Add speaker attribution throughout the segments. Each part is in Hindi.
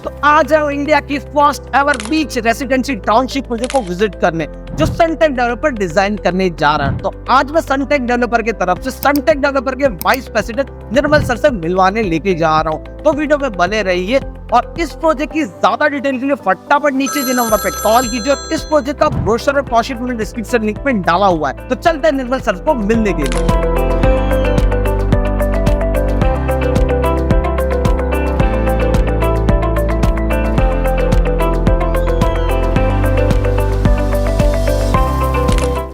Speaker 1: तो आ जाओ इंडिया की फर्स्ट एवर बीच रेसिडेंसी टाउनशिप प्रोजेक्ट को विजिट करने, जो सनटेक डेवलपर डिजाइन करने जा रहा है। तो आज मैं सनटेक डेवलपर की तरफ से सनटेक डेवलपर के वाइस प्रेसिडेंट निर्मल सर से मिलवाने लेके जा रहा हूँ। तो वीडियो में बने रहिए और इस प्रोजेक्ट की ज्यादा डिटेल के लिए फटाफट नीचे के नंबर पे कॉल कीजिए और इस प्रोजेक्ट का ब्रोशर और कॉस्ट शीट मैंने डिस्क्रिप्शन लिंक में डाला हुआ है। तो चलते हैं निर्मल सर को मिलने के लिए।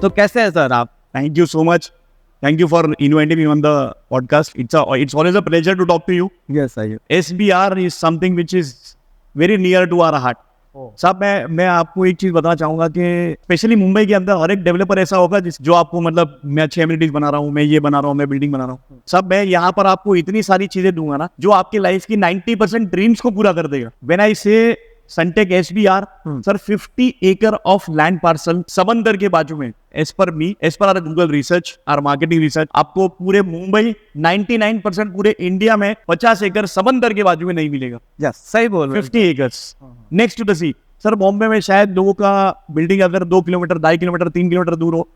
Speaker 1: तो कैसे हैं सर आप?
Speaker 2: Thank you so much. Thank you for inviting me on the podcast. It's always a pleasure to talk to you.
Speaker 1: Yes sir.
Speaker 2: SBR is something which is very near to our heart. साहब मैं आपको एक चीज बताना चाहूंगा कि स्पेशली मुंबई के अंदर हर एक डेवलपर ऐसा होगा जो आपको मतलब मैं अच्छे एमिनिटीज बना रहा हूँ, मैं ये बना रहा हूँ, मैं बिल्डिंग बना रहा हूँ। सब मैं यहाँ पर आपको इतनी सारी चीजें दूंगा ना जो आपकी लाइफ की 90% ड्रीम्स को पूरा कर देगा। When I say Sunteck SBR, sir 50 acre of land parcel समंदर के बाजू में, as per me, as per our Google research और मार्केटिंग रिसर्च, आपको पूरे मुंबई 99% पूरे इंडिया में 50 एकड़ समंदर के बाजू में नहीं मिलेगा।
Speaker 1: यस सही बोल रहे
Speaker 2: 50 acres next to the sea. Sir Bombay में शायद लोगों का बिल्डिंग अगर 2 किलोमीटर, 2.5 किलोमीटर, 3 किलोमीटर दूर हो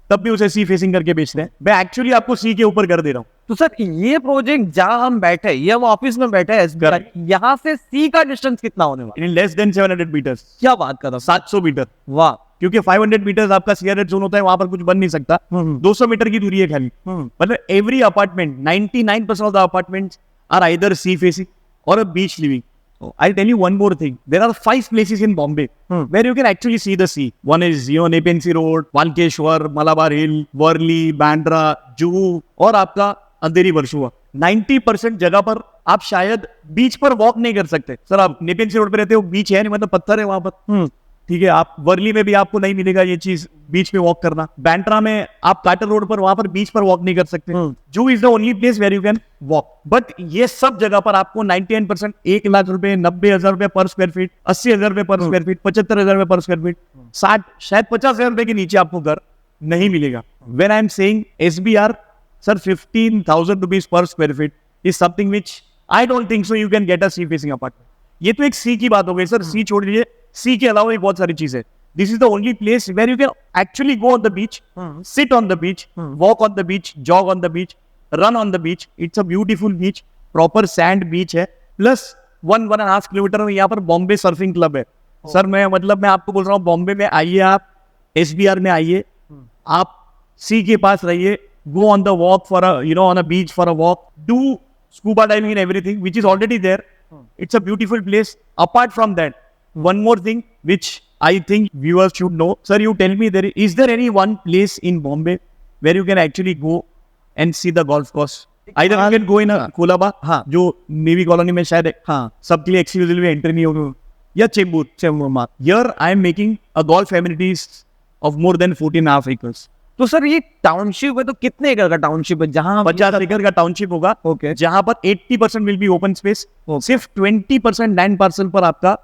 Speaker 2: तब भी उसे सी फेसिंग करके बेचते हैं। मैं एक्चुअली आपको सी के ऊपर कर दे रहा हूँ।
Speaker 1: तो सर ये प्रोजेक्ट जहाँ हम बैठे, ये हम ऑफिस में बैठे हैं, यहाँ से सी का डिस्टेंस कितना होने वाला?
Speaker 2: In less than 700 metres.
Speaker 1: क्या बात कर रहा हूँ?
Speaker 2: 700 मीटर।
Speaker 1: वाह।
Speaker 2: क्योंकि 500 मीटर्स आपका सीआरएच जोन होता है, वहां पर कुछ बन नहीं सकता। 200 मीटर की दूरी है खाली। मतलब every apartment, 99% of the apartments are either sea facing और a beach living. I'll tell you one more thing. There are 5 places in Bombay where you can actually see the sea. One is, Nepean Sea Road, Walkeshwar, Malabar Hill, Worli, Bandra, Juhu और आपका अंधेरी वर्सुआ. 90% जगह पर आप शायद बीच पर वॉक नहीं कर सकते. सर आप नेपेन सी रोड पे रहते हो, बीच है नहीं, मतलब पत्थर है वहां पर. ठीक है, आप वर्ली में भी आपको नहीं मिलेगा ये चीज, बीच में वॉक करना. बैंड्रा में आप काटर रोड पर, वहां पर बीच पर वॉक नहीं कर सकते. Juhu is the only place where you can walk. But ये सब जगह पर आपको 99% 1 लाख रुपए, 90,000 रुपए पर स्क्वायर फीट, 80,000 रुपए पर स्क्वायर फीट, 75,000 रुपए पर स्क्वायर फीट, 60 शायद 50,000 रुपए के नीचे आपको घर नहीं मिलेगा. When I am saying SBR, sir 15,000 rupees per square feet is something which I don't think so you can get a sea facing apartment. ये तो एक सी की बात हो गई सर. सी छोड़ दीजिए, सी के अलावा भी बहुत सारी चीजें. This is the only place where you can actually go on the beach, sit on the beach, walk on the beach, jog on the beach, run on the beach. It's a beautiful beach, proper sand beach है. प्लस 1.5 किलोमीटर में यहाँ पर बॉम्बे सर्फिंग क्लब है. सर मैं आपको बोल रहा हूँ, बॉम्बे में आइए, आप SBR में आइए, आप सी के पास रहिए, go on the walk for on a beach for a walk, do scuba diving and everything which is already there. It's a beautiful place. Apart from that, one more thing which I think viewers should know. Sir, you tell me, is there any one place in Bombay where you can actually go and see the golf course? Either you can go in a Colaba, जो नेवी कॉलोनी में शायद सबके लिए एक्सक्लूसिवली एंट्री नहीं होगी, या Chembur mark. Here I am making a golf amenities of more than 14.5 acres.
Speaker 1: तो सर ये टाउनशिप है, तो कितने एकड़ का टाउनशिप है? जहां
Speaker 2: 50 एकड़ का टाउनशिप होगा.
Speaker 1: ओके.
Speaker 2: जहां पर 80% विल बी ओपन स्पेस. सिर्फ 20% लैंड पार्सल पर आपका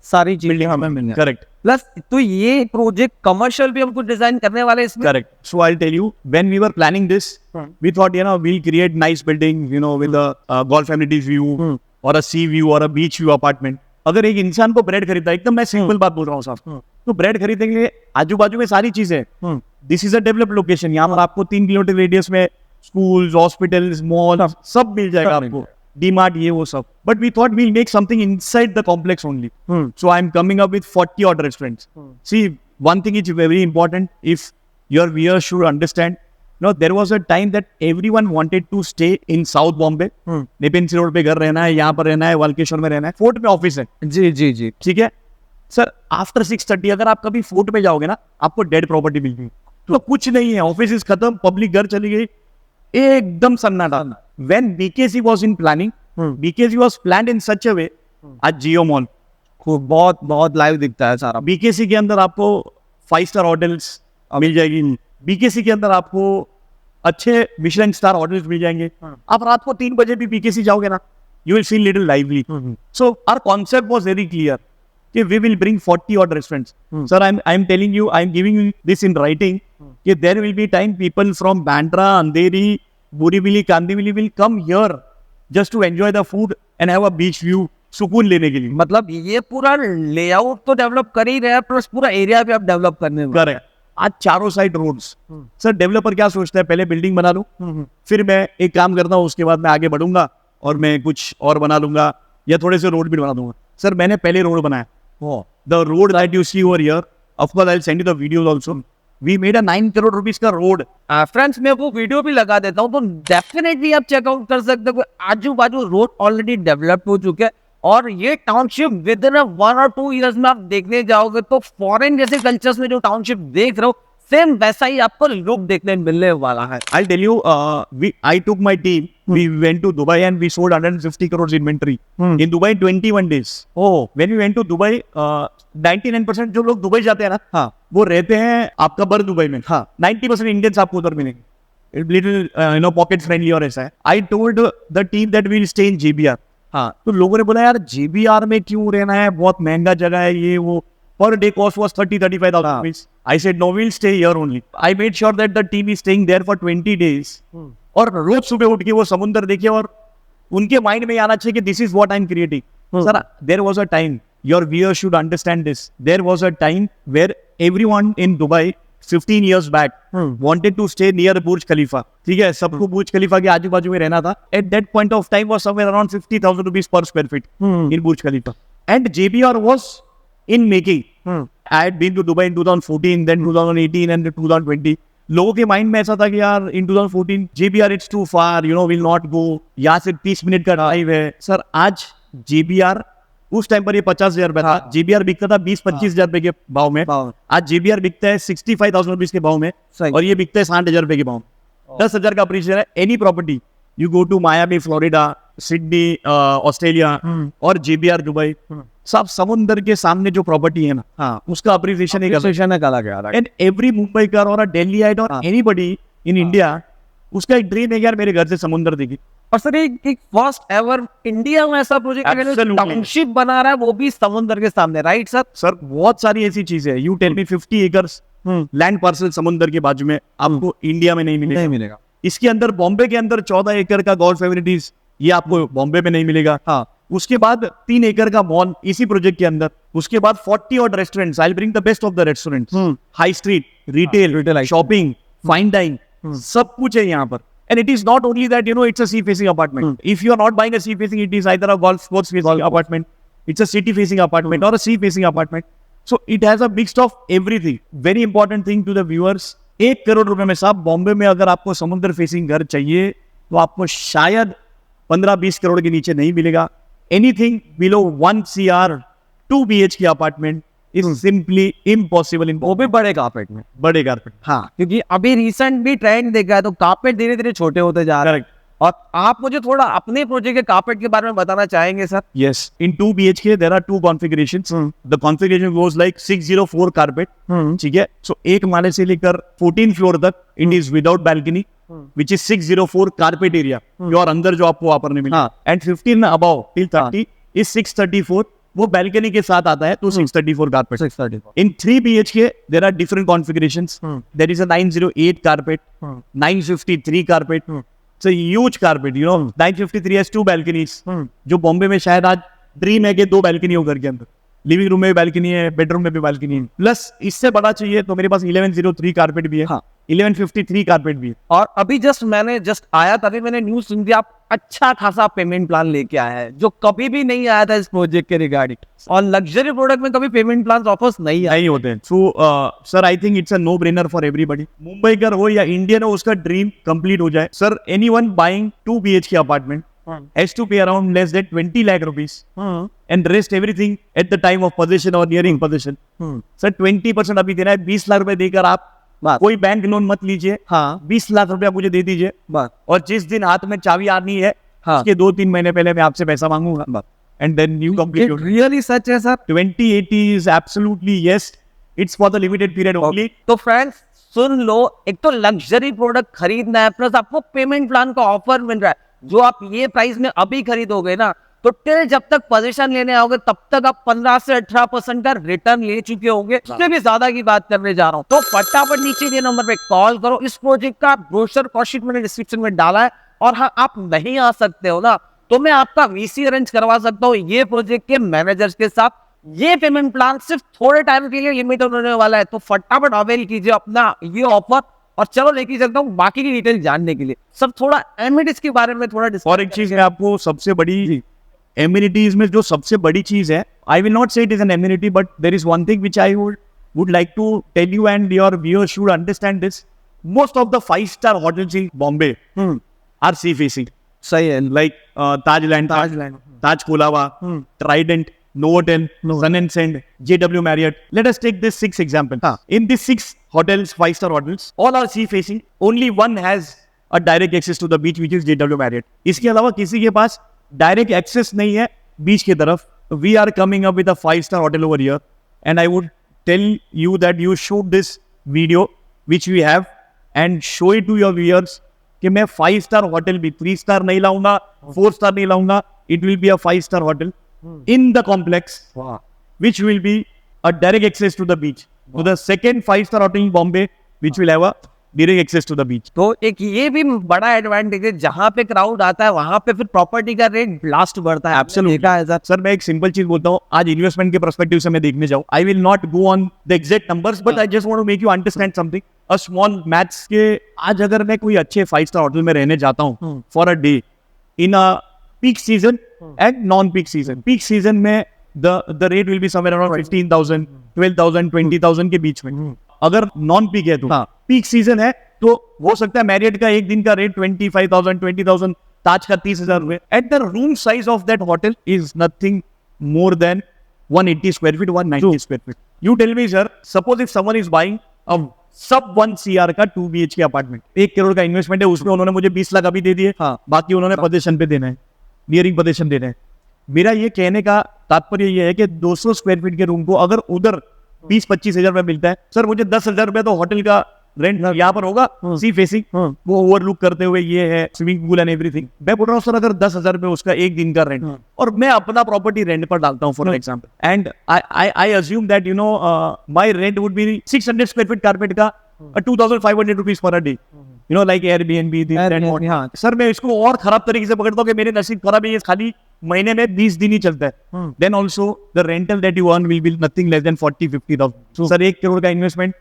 Speaker 1: सारी चीजें हमें मिलेंगी.
Speaker 2: करेक्ट.
Speaker 1: प्लस तो ये प्रोजेक्ट कमर्शियल भी हम कुछ डिजाइन करने वाले हैं इसमें.
Speaker 2: Correct. So I tell you, when we were planning this, we thought we'll create nice building, with a golf amenities view or a sea view or a beach view apartment. अगर एक इंसान को ब्रेड खरीदता है, एकदम मैं सिंपल बात बोल रहा हूँ साहब, तो ब्रेड खरीदने के लिए आजू बाजू में सारी चीजें. This is a developed location. यहाँ पर आपको 3 किलोमीटर रेडियस में स्कूल्स, हॉस्पिटल्स, मॉल सब मिल जाएगा आपको, डीमार्ट, ये वो सब. But we thought we'll make something inside the complex only. So I am coming up with 40 odd restaurants. See, one thing is very important, if your viewers should understand. There was a time that everyone wanted to stay in South Bombay. Nepean sea road पे घर रहना है, यहाँ पर रहना है, वाल्केश्वर में रहना है, फोर्ट में ऑफिस है.
Speaker 1: जी जी जी.
Speaker 2: ठीक है सर. आफ्टर 6:30 अगर आप कभी फोर्ट में जाओगे ना, आपको डेड प्रॉपर्टी मिलेगी. तो कुछ नहीं है, ऑफिस खत्म, पब्लिक घर चली गई, एकदम सन्नाटा. When BKC was in planning, BKC was planned in such a way. आज जियो मॉल
Speaker 1: खूब बहुत लाइव दिखता है सारा.
Speaker 2: BKC के अंदर आपको 5 स्टार होटल्स मिल जाएगी. BKC के अंदर आपको अच्छे मिशेलिन स्टार होटल्स मिल जाएंगे. आप रात को 3 बजे भी BKC जाओगे ना, you will feel little lively. So our concept was very clear. We will bring 40 odd restaurants. Sir, I'm telling you, I'm giving you this in writing. There will be time people from Bandra, Andheri, Borivali, Kandivali will come here just to enjoy the food and have a beach view सुकून लेने के लिए।
Speaker 1: मतलब ये पूरा लेआउट तो डेवलप कर ही रहे हैं, प्लस पूरा एरिया भी आप डेवलप करने वाले हैं।
Speaker 2: करेक्ट। आज चारों साइड रोड्स। सर डेवलपर क्या सोचता है, पहले बिल्डिंग बना लूं, फिर मैं एक काम करता हूँ, उसके बाद मैं आगे बढ़ूंगा और मैं कुछ और बना लूंगा या थोड़े से रोड भी बना दूंगा। सर मैंने पहले रोड बनाया, the road that you see over here, of course I will send you the videos also, we made a 9 crore rupees का रोड।
Speaker 1: फ्रेंड्स मैं वो वीडियो भी लगा देता हूँ, तो डेफिनेटली आप चेकआउट कर सकते हो। आजू बाजू रोड ऑलरेडी डेवलप हो चुके हैं और ये टाउनशिप विद इन 1 और 2 ईयर्स में आप देखने जाओगे तो फॉरेन जैसे कल्चर्स में जो टाउनशिप देख रहे हो, सेम वैसा ही आपको लुक देखने मिलने वाला है।
Speaker 2: I'll tell you, I took my team, we went to Dubai and we sold 150 crores inventory in Dubai in 21 days.
Speaker 1: Oh,
Speaker 2: When we went to Dubai, 99% जो लोग दुबई जाते हैं ना,
Speaker 1: हाँ,
Speaker 2: वो रहते हैं आपका बर दुबई में।
Speaker 1: हाँ,
Speaker 2: 90% इंडियंस आपको उधर मिलेंगे, लिटिल पॉकेट फ्रेंडली और ऐसा है। I told the team that we'll stay in JBR।
Speaker 1: हाँ,
Speaker 2: तो लोगों ने बोला यार JBR में क्यों रहना है, बहुत महंगा जगह है ये वो, per day cost was 30-35,000 rupees। I said no, we'll stay here only. I made sure that the team is staying there for 20 days। और रोज सुबह उठ के वो समुंदर देखे और उनके माइंड में आना चाहिए कि this is what I am creating. Sir there was a time, your viewers should understand this, there was a time where everyone in Dubai 15 years back wanted to stay near Burj Khalifa. ठीक है, सबको बुर्ज खलीफा के आजू बाजू में रहना था। At that point of time was somewhere around 50,000 rupees per square feet in Burj Khalifa, and JBR was in making। I had been to Dubai in 2014, then 2018 and 2020। लोगों के माइंड में ऐसा था कि यार in 2014 JBR it's too far, we'll not go, यहाँ से 30 मिनट का ड्राइव है। सर आज JBR, उस टाइम पर ये 50,000 रुपए था, JBR बिकता था 20-25,000 रुपए के भाव में। आज JBR बिकता है 65,000 रुपीज के भाव में, और ये बिकता है 60,000 रुपए के भाव में। 10,000 का अप्रिशिएशन है। Any property you go to Miami Florida, Sydney Australia और JBR दुबई, सब समुंदर के सामने जो प्रॉपर्टी है ना, हाँ, उसका अप्रिसिएशन एक अलग है। एंड एवरी मुंबईकर और दिल्लीइट और एनीबॉडी इन इंडिया, उसका एक ड्रीम है यार मेरे घर से समुंदर दिखे।
Speaker 1: और सर एक फर्स्ट एवर इंडिया में ऐसा प्रोजेक्ट टाउनशिप बना रहा है, वो भी समुंदर के सामने, राइट सर?
Speaker 2: सर बहुत सारी ऐसी चीजें, you tell me 50 acres land parcel समुंदर के बाजू में आपको इंडिया में नहीं मिलेगा। इसके अंदर बॉम्बे के अंदर 14 एकड़ का गोल्फ एमिनिटीज, ये आपको बॉम्बे में नहीं मिलेगा। हाँ, उसके बाद 3 एकड़ का मॉल इसी प्रोजेक्ट के अंदर, उसके बाद 40 और restaurants. I will bring the best of the restaurants, high street, retail, shopping, fine dining, सब कुछ है यहाँ पर। And it is not only that, it's a sea-facing apartment. If you are not buying a sea-facing, it is either a golf course-facing apartment, it's a city-facing apartment or a sea-facing apartment. So it has a mix of everything. Very important thing to the viewers, 1 crore रुपए में साहब बॉम्बे में अगर आपको समुद्र फेसिंग घर चाहिए तो आपको शायद 15-20 करोड़ के नीचे नहीं मिलेगा। Anything below 1 CR 2 BHK apartment is simply impossible.
Speaker 1: वो भी बड़े कारपेट में,
Speaker 2: बड़े कारपेट।
Speaker 1: हाँ, क्योंकि अभी रिसेंट भी ट्रेंड देखा है तो कारपेट धीरे धीरे छोटे होते जा रहे हैं। और आप मुझे थोड़ा अपने प्रोजेक्ट के कारपेट के बारे में बताना चाहेंगे sir?
Speaker 2: Yes, in 2 BHK there are 2 configurations. The configuration goes like 604 carpet. ठीक है, so एक माले से लेकर 14 फ्लोर तक it is without balcony, which is 604 carpet area. और अंदर जो आपको वहाँ पर नहीं मिलेगा। And 15 above till 30 is 634. वो बैल्कनी के साथ आता है तो 634 carpet.
Speaker 1: 634
Speaker 2: in 3 BHK there are different configurations. There is a 908 carpet, 953 carpet, it's a huge carpet. 953 has 2 balconies, जो बॉम्बे में शायद आज ड्रीम है कि 2 balcony हो घर के अंदर। लिविंग रूम में भी balcony है, बेडरूम में भी balcony है। प्लस इससे बड़ा चाहिए तो मेरे पास 1103 कारपेट भी है, हाँ, 1153 कारपेट भी है।
Speaker 1: और अभी मैंने आया तभी मैंने न्यूज सुन दी, आप अच्छा खासा पेमेंट प्लान लेके आया है जो कभी भी नहीं आया था इस प्रोजेक्ट के रिगार्डिंग। और लग्जरी प्रोडक्ट में कभी पेमेंट प्लान ऑफर्स नहीं
Speaker 2: होते हैं। So sir I think it's a no brainer for everybody, Mumbaikar हो या इंडियन हो, उसका ड्रीम कंप्लीट हो जाए। Sir anyone buying 2 BHK apartment has to pay around less than 20 lakh rupees and rest everything at the time of possession or nearing possession। Sir 20% अभी देना है। 20 लाख रुपए देकर आप कोई बैंक लोन मत लीजिए। हाँ, 20 लाख रुपया मुझे दे दीजिए, और जिस दिन हाथ में चाबी आनी है, हाँ, उसके 2-3 महीने पहले मैं आपसे पैसा मांगूंगा, and then you complete।
Speaker 1: Really सच है sir?
Speaker 2: 2080 is absolutely yes, it's for the limited period only।
Speaker 1: तो फ्रेंड्स सुन लो, एक तो लग्जरी प्रोडक्ट खरीदना है, प्लस आपको पेमेंट प्लान का ऑफर मिल रहा है। जो आप ये प्राइस में अभी खरीदोगे ना, तो टिल जब तक पोजीशन लेने आओगे तब तक आप 15 से 18% का रिटर्न ले चुके होंगे। उससे भी ज्यादा की बात करने जा रहा हूँ, तो फटाफट नीचे दिए नंबर पे कॉल करो। इस प्रोजेक्ट का ब्रोशर कॉस्ट शीट मैंने डिस्क्रिप्शन में डाला है, और हाँ, आप नहीं आ सकते हो ना, तो मैं आपका वीसी अरेंज करवा सकता हूँ ये प्रोजेक्ट के मैनेजर्स के साथ। ये पेमेंट प्लान सिर्फ थोड़े टाइम के लिए लिमिट होने वाला है, तो फटाफट अवेल कीजिए अपना ये ऑफर। और चलो लेके चलता हूँ बाकी की डिटेल जानने के लिए। सब थोड़ा एमिनिटीज के बारे में थोड़ा
Speaker 2: और एक चीज है, आपको सबसे बड़ी एमिनिटीज में जो सबसे बड़ी चीज है, I will not say it is an amenity, but there is one thing which I would like to tell you and your viewers should understand this. Most of the 5-star hotels in Bombay are sea facing.
Speaker 1: सही है।
Speaker 2: Like Taj Kolava, Trident, Novotel, Sun and Sand, JW Marriott. Let us take this 6 example. In these 6 hotels, 5-star hotels, all are sea facing. Only one has a direct access to the beach, which is JW Marriott. इसके अलावा किसी के पास direct access नहीं है beach की तरफ. We are coming up with a 5-star hotel over here, and I would tell you that you shoot this video which we have and show it to your viewers कि मैं 5-star hotel भी 3-star नहीं लाऊंगा, 4-star नहीं लाऊंगा. It will be a 5-star hotel in the complex, which will be a direct access to the beach. So the second 5-star hotel in Bombay which will have a direct access to the beach.
Speaker 1: तो एक ये भी बड़ा एडवांटेज है, जहाँ पे क्राउड आता है वहां पे फिर प्रॉपर्टी का रेट ब्लास्ट बढ़ता है।
Speaker 2: Absolutely.
Speaker 1: देखा है
Speaker 2: सर मैं एक सिंपल चीज बोलता हूँ, आज इन्वेस्टमेंट के पर्सपेक्टिव से मैं देखने जाऊँ, I will not go on the exact numbers, but I just want to make you understand something, a small maths के। आज अगर मैं कोई अच्छे 5-star होटल में रहने जाता हूँ for a day in a peak season and non peak season, peak season में the rate will be somewhere around 15,000, 12,000, 20,000 के बीच में। अगर नॉन पीक है तो पीक सीजन है तो हो सकता है मैरियट का एक दिन का रेट 25,000, 20,000, ताज का 30,000 रुपए। At the room size of that hotel is nothing more than 180 square feet, 190 square feet. You tell me sir, suppose if someone is buying a sub 1 CR का 2 BHK अपार्टमेंट, 1 करोड़ का इन्वेस्टमेंट है, उसमें उन्होंने मुझे 20 लाख अभी दे दिए, बाकी उन्होंने पोजीशन पे देना है, नियरिंग पोजीशन देना है। मेरा ये कहने का तात्पर्य ये है कि 200 स्क्वायर फीट के रूम को अगर उधर 20-25 हजार रुपए मिलता है, सर मुझे 10,000 रुपए तो होटल का रेंट यहाँ पर होगा, सी फेसिंग, वो ओवरलुक करते हुए, ये है स्विमिंग पूल एंड एवरीथिंग। मैं बोल रहा हूँ सर अगर 10,000 रुपए उसका एक दिन का रेंट, और मैं अपना प्रॉपर्टी रेंट पर डालता हूँ for example, and I assume that you know my rent would be 600 square feet carpet का 2,500 rupees per day, you know like Airbnb. Sir मैं इसको और खराब तरीके से पकड़ता हूँ कि मेरे नसीब खराब है, ये खाली महीने में 20 दिन ही चलता है, then also the rental that you earn will be nothing less than 40-50,000। Sir 1 crore का इन्वेस्टमेंट,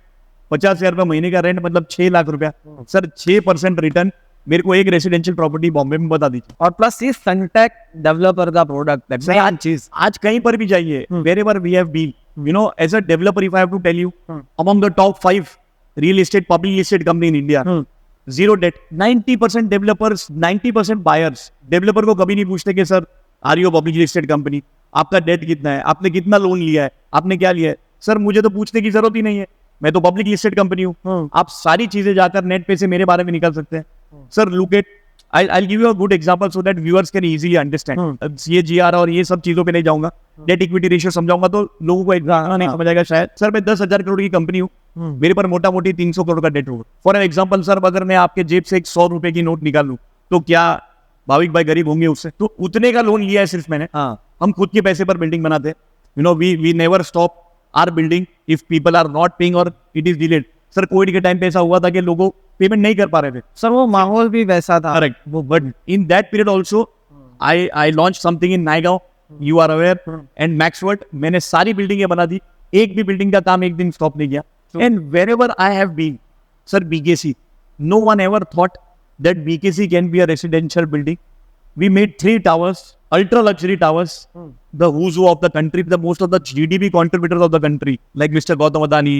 Speaker 2: 50,000 रुपए महीने का रेंट, मतलब 6 लाख रुपया। सर 6% रिटर्न मेरे को एक रेसिडेंशियल प्रॉपर्टी बॉम्बे में बता दीजिए।
Speaker 1: और प्लस ये सनटेक डेवलपर का प्रोडक्ट है।
Speaker 2: आज कहीं पर भी जाइए, wherever we have been, you know, as a developer, if I have to tell you, among the top 5 real estate, public listed company in India, zero debt, 90% developers, 90% buyers, developer को कभी नहीं पूछते कि sir are you public listed company, आपका डेट कितना है, आपने कितना लोन लिया है, आपने क्या लिया है। सर मुझे तो पूछने की जरूरत ही नहीं है, मैं तो पब्लिक लिस्टेड कंपनी हूँ। आप सारी चीजें जाकर नेट पे से मेरे बारे में निकाल सकते हैं। Sir look at, I'll give you a good example so that viewers can easily understand. CAGR और ये सब चीजों पे नहीं जाऊंगा, डेट इक्विटी रेशियो समझाऊंगा तो लोगों को नहीं समझ आएगा शायद। सर मैं 10,000 करोड़ की कंपनी हूँ, मेरे पर मोटा मोटी 300 करोड़ का डेट होगा। फॉर एन एग्जाम्पल सर, अगर मैं आपके जेब से एक 100 रुपए की नोट निकाल लूं तो क्या भाविक भाई गरीब होंगे उससे? तो उतने का लोन लिया है सिर्फ मैंने। हम खुद के पैसे पर बिल्डिंग बनाते हैं, you know, we never stop our building if people are not paying और it is delayed. Sir covid के टाइम पे ऐसा हुआ था कि लोगों पेमेंट नहीं कर पा रहे थे,
Speaker 1: सर वो माहौल भी वैसा था।
Speaker 2: Correct, but in that period also I launch something in Naigaon, you are aware, and Maxworld. मैंने सारी बिल्डिंगें बना दी, एक भी बिल्डिंग का काम एक दिन स्टॉप नहीं किया। And wherever I have been, sir BKC, no one ever thought that BKC can be a residential building. We made 3 towers, ultra luxury towers, the who's who of the country, the most of the GDP contributors of the country, like Mr. Gautam Adani,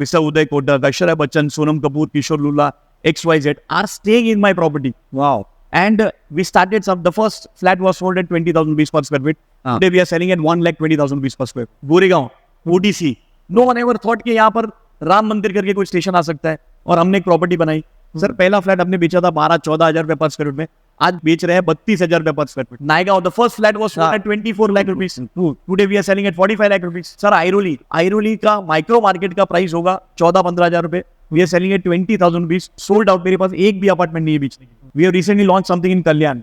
Speaker 2: Mr. Uday Kotak, Aishwarya Bachchan, Sonam Kapoor, Kishore Lulla, XYZ are staying in my property. Wow. And we started the first flat was sold at 20,000 rupees per square feet. Today we are selling at 1,20,000 rupees per square feet. Goregaon, ODC. No one ever thought कि यहाँ पर राम मंदिर करके कोई स्टेशन आ सकता है, और हमने एक प्रॉपर्टी बनाई। सर पहला फ्लैट हमने बेचा था 12-14 हजार रुपए पर स्क्वायर फीट में, आज बेच रहे हैं 32,000 रुपए पर square feet. Naigaon, the first flat was sold at 24 lakh rupees, today we are selling at 45 lakh rupees. Sir Airoli का माइक्रो मार्केट का प्राइस होगा 14-15 हजार रुपए, we are selling at 20,000 rupees, sold out. मेरे पास एक भी अपार्टमेंट नहीं है बेचने की। We have recently launch something in Kalyan,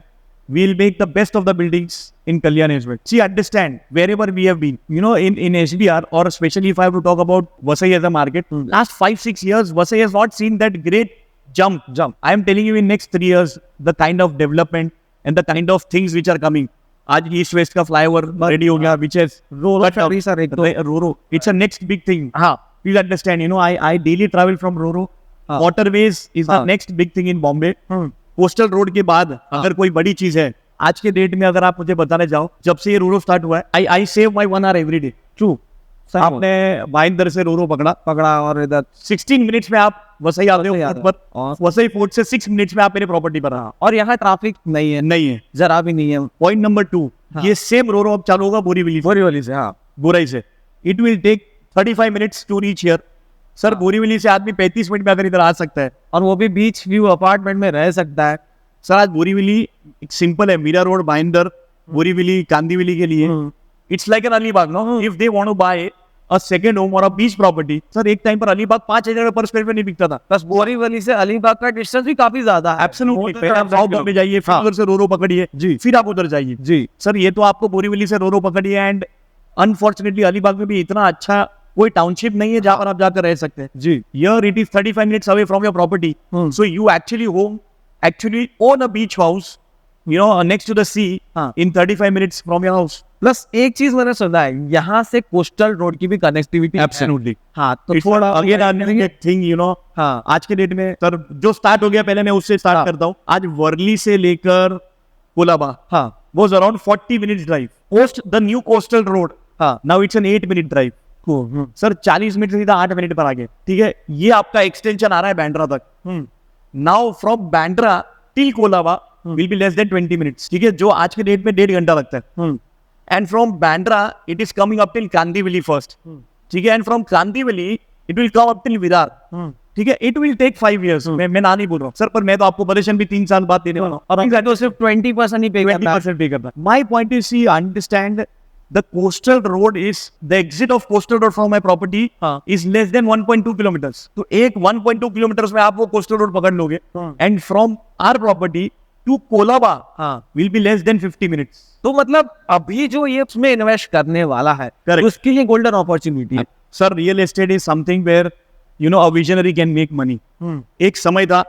Speaker 2: we will make the best of the buildings in Kalyan as well. See, understand, wherever we have been, you know, in SBR, or especially if I have to talk about Vasai as a market, last 5-6 years, Vasai has not seen that great jump. I am telling you, in next 3 years, the kind of development, and the kind of things which are coming. आज ईस्ट वेस्ट का फ्लाईओवर रेडी हो गया, which is
Speaker 1: सॉरी सर एक तो
Speaker 2: Roro. It's a next big thing.
Speaker 1: हाँ
Speaker 2: Please understand, you know, I daily travel from Roro.
Speaker 1: हाँ.
Speaker 2: Waterways is the
Speaker 1: हाँ.
Speaker 2: next big thing in Bombay. Coastal road के बाद अगर कोई बड़ी चीज है आज के डेट में, अगर आप मुझे बताने जाओ, जब से ये रोरो स्टार्ट हुआ है, I save my 1 hour every day.
Speaker 1: True
Speaker 2: आपने भाईंदर से रोरो पकड़ा
Speaker 1: और इधर
Speaker 2: 16 मिनट्स में आप वसई आते हो
Speaker 1: वसई
Speaker 2: पोर्ट पर,
Speaker 1: और
Speaker 2: वसई पोर्ट से 6 मिनट्स में आप मेरे प्रॉपर्टी पर आ.
Speaker 1: और यहाँ ट्रैफिक नहीं है,
Speaker 2: नहीं है,
Speaker 1: जरा भी नहीं है.
Speaker 2: पॉइंट नंबर 2,
Speaker 1: हाँ.
Speaker 2: ये सेम रोरो अब चालू होगा बोरीवली
Speaker 1: बोरीवली से. हाँ
Speaker 2: गोराई से. It will take 35 minutes to reach here. Sir Borivali से आदमी 35 मिनट में अगर इधर आ सकता है,
Speaker 1: और वो भी बीच व्यू अपार्टमेंट में रह सकता है.
Speaker 2: सर आज बोरीवली एक सिंपल है, मीरा रोड, भाईंदर, बोरीवली, कांदीवली के लिए it's like an Alibag. No, if they want to buy a second home और अ बीच प्रॉपर्टी, सर एक टाइम पर अलीबाग 5,000 पर स्क्वायर फीट नहीं बिकता था.
Speaker 1: बस बोरीवली से अलीबाग का डिस्टेंस भी काफी ज्यादा है.
Speaker 2: एब्सोल्युटली. पहले आप साउथ बॉम्बे जाइए, फिर उधर से रोरो पकड़िए
Speaker 1: जी,
Speaker 2: फिर आप उधर जाइए.
Speaker 1: जी
Speaker 2: सर ये तो आपको बोरीवली से रोरो पकड़िए, एंड अनफॉर्चुनेटली अलीबाग में भी इतना अच्छा कोई टाउनशिप नहीं है जहां पर आप जाकर रह सकते हैं.
Speaker 1: जी.
Speaker 2: Here it is 35 minutes away from your property. So you actually own a beach house, you know, next to the sea,
Speaker 1: हाँ.
Speaker 2: in 35 minutes from your house.
Speaker 1: Plus एक चीज मैंने सुना है, यहाँ से कोस्टल रोड की भी कनेक्टिविटी.
Speaker 2: Absolutely.
Speaker 1: हाँ तो
Speaker 2: It's
Speaker 1: थोड़ा
Speaker 2: again another thing, you know.
Speaker 1: हाँ
Speaker 2: आज के डेट में सर जो स्टार्ट हो गया, पहले मैं उससे स्टार्ट
Speaker 1: हाँ.
Speaker 2: करता हूँ. आज वर्ली से लेकर कोलाबा
Speaker 1: हाँ
Speaker 2: was around 40 minutes drive. The new coastal road,
Speaker 1: हाँ
Speaker 2: now it's an 8-minute drive. Sir 40 minute से सीधा 8 मिनट पर आ गए. ठीक है, ये आपका एक्सटेंशन आ रहा है बैंड्रा तक. Now from Bandra till Colaba will be less than 20 minutes. ठीक है, जो आज के डेट में 1.5 घंटा लगता है. And from Bandra it is coming up till Kandivali first. ठीक है, and from Kandivali it will come up till Virar. ठीक है, इट विल टेक 5 years. मैं ना नहीं बोल रहा हूँ सर, पर मैं तो आपको परेशान भी 3 साल बाद देने वाला हूँ,
Speaker 1: और तो सिर्फ 20% ही पे करना है.
Speaker 2: 20% पे करना. My point is, see understand, the coastal road is the exit of coastal road from my property is less than 1.2 kilometers. तो एक 1.2 kilometers में आप वो coastal road पकड़ लोगे, and from our property to Colaba will be less than 50 minutes.
Speaker 1: तो मतलब अभी जो ये उसमें इन्वेस्ट करने वाला है,
Speaker 2: Correct.
Speaker 1: उसके लिए गोल्डन अपॉर्चुनिटी है.
Speaker 2: Sir real estate is something where you know a visionary can make money. एक समय था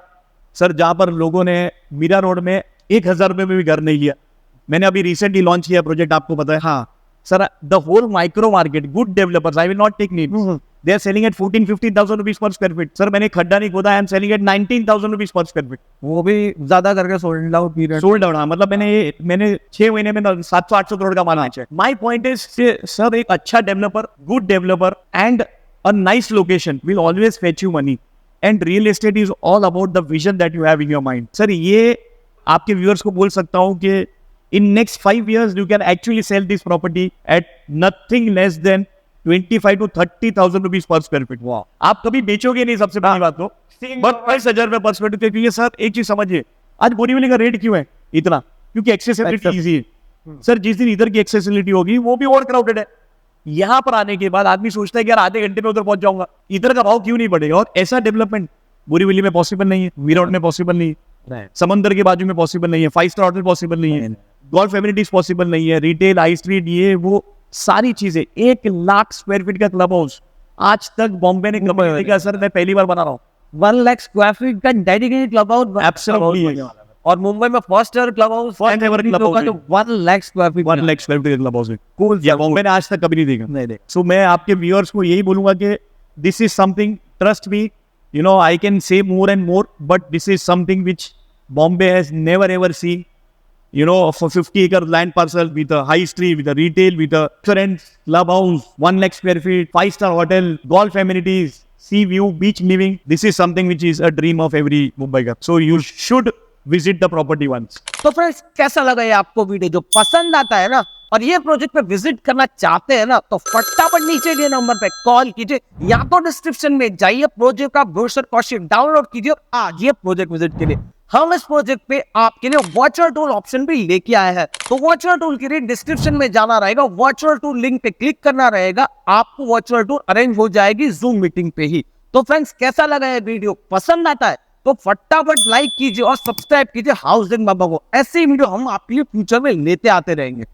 Speaker 2: सर जहां पर लोगों ने मीरा रोड में 1,000 रुपए में भी घर नहीं लिया. मैंने अभी रिसेंटली लॉन्च किया प्रोजेक्ट, आपको पता है.
Speaker 1: हाँ
Speaker 2: Sir, the whole micro market, good developers, I will not take names. They are selling at 14,000-15,000 rupees per square feet. Sir, मैंने खड्डा नहीं खोदा, I am selling at 19,000 rupees per square feet.
Speaker 1: वो भी ज्यादा करके sold out period.
Speaker 2: Sold out, हाँ. मतलब मैंने 6 महीने में 700-800 करोड़ का माल बेचा है. My point is, सर एक अच्छा developer, good developer and a nice location will always fetch you money. And real estate is all about the vision that you have in your mind. Sir, ये आपके viewers को बोल सकता हूँ कि in next 5 years you can actually sell this property at nothing less than 25 to 30,000 rupees per square feet.
Speaker 1: Wow.
Speaker 2: आप कभी बेचोगे नहीं, सबसे पहली बात तो, बस 22,000 रुपए पर स्क्वायर फीट. क्योंकि सर एक चीज समझिए, आज बोरीवली का रेट क्यों है इतना? क्योंकि एक्सेसिबिलिटी इजी है. सर जिस दिन इधर की एक्सेसिबिलिटी होगी वो भी ओवर क्राउडेड है. यहाँ पर आने के बाद आदमी सोचता है कि यार आधे घंटे में उधर पहुंच जाऊंगा, इधर का भाव क्यों नहीं बढ़ेगा? और ऐसा डेवलपमेंट बोरीवली में पॉसिबल नहीं है, मीरा में पॉसिबल नहीं है, समंदर के बाजू में पॉसिबल नहीं है, 5 स्टार होटल पॉसिबल नहीं है, गोल्फ एमिनिटीज पॉसिबल नहीं है, रिटेल, हाई स्ट्रीट, ये वो सारी चीजें. 1 लाख स्क्वायर फीट का क्लब हाउस आज तक बॉम्बे ने कभी नहीं किया. सर मैं पहली बार बना रहा हूँ.
Speaker 1: 1 लाख स्क्वायर फीट का डेडिकेटेड क्लब हाउस.
Speaker 2: एब्सोल्युटली.
Speaker 1: और मुंबई में first ever club house,
Speaker 2: First ever club house
Speaker 1: जो 1 lakh square feet.
Speaker 2: 1 lakh square feet का क्लब हाउस है. कूल. या बॉम्बे ने आज तक कभी नहीं देखा.
Speaker 1: नहीं देख.
Speaker 2: सो मैं आपके व्यूअर्स को यही बोलूंगा कि this is something, trust me, you know I can say more and more, but this is something which Bombay has never ever seen. You know, for 50-acre land parcel with a high street, with a retail, with a restaurant, club house, 1 lakh square feet, 5-star hotel, golf amenities, sea view, beach living. This is something which is a dream of every Mumbaiker. So you should visit the property once.
Speaker 1: तो फ्रेंड्स कैसा लगा ये आपको वीडियो? जो पसंद आता है ना और ये प्रोजेक्ट पे विजिट करना चाहते हैं ना, तो फटाफट नीचे दिए नंबर पे कॉल कीजिए या तो डिस्क्रिप्शन में जाइए, प्रोजेक्ट का ब्रोशर कॉस्ट डाउनलोड कीजिए, आज ये प्रोजेक्ट विजिट के लिए. हम इस प्रोजेक्ट पे आपके लिए वर्चुअल टूल ऑप्शन भी लेके आए हैं. तो वर्चुअल टूल के लिए डिस्क्रिप्शन में जाना रहेगा, वर्चुअल टूल लिंक पे क्लिक करना रहेगा, आपको वर्चुअल टूल अरेंज हो जाएगी जूम मीटिंग पे ही. तो फ्रेंड्स कैसा लगा ये वीडियो? पसंद आता है तो फटाफट लाइक कीजिए और सब्सक्राइब कीजिए हाउसिंग बाबा को. ऐसी वीडियो हम आपके लिए फ्यूचर में लेते आते रहेंगे.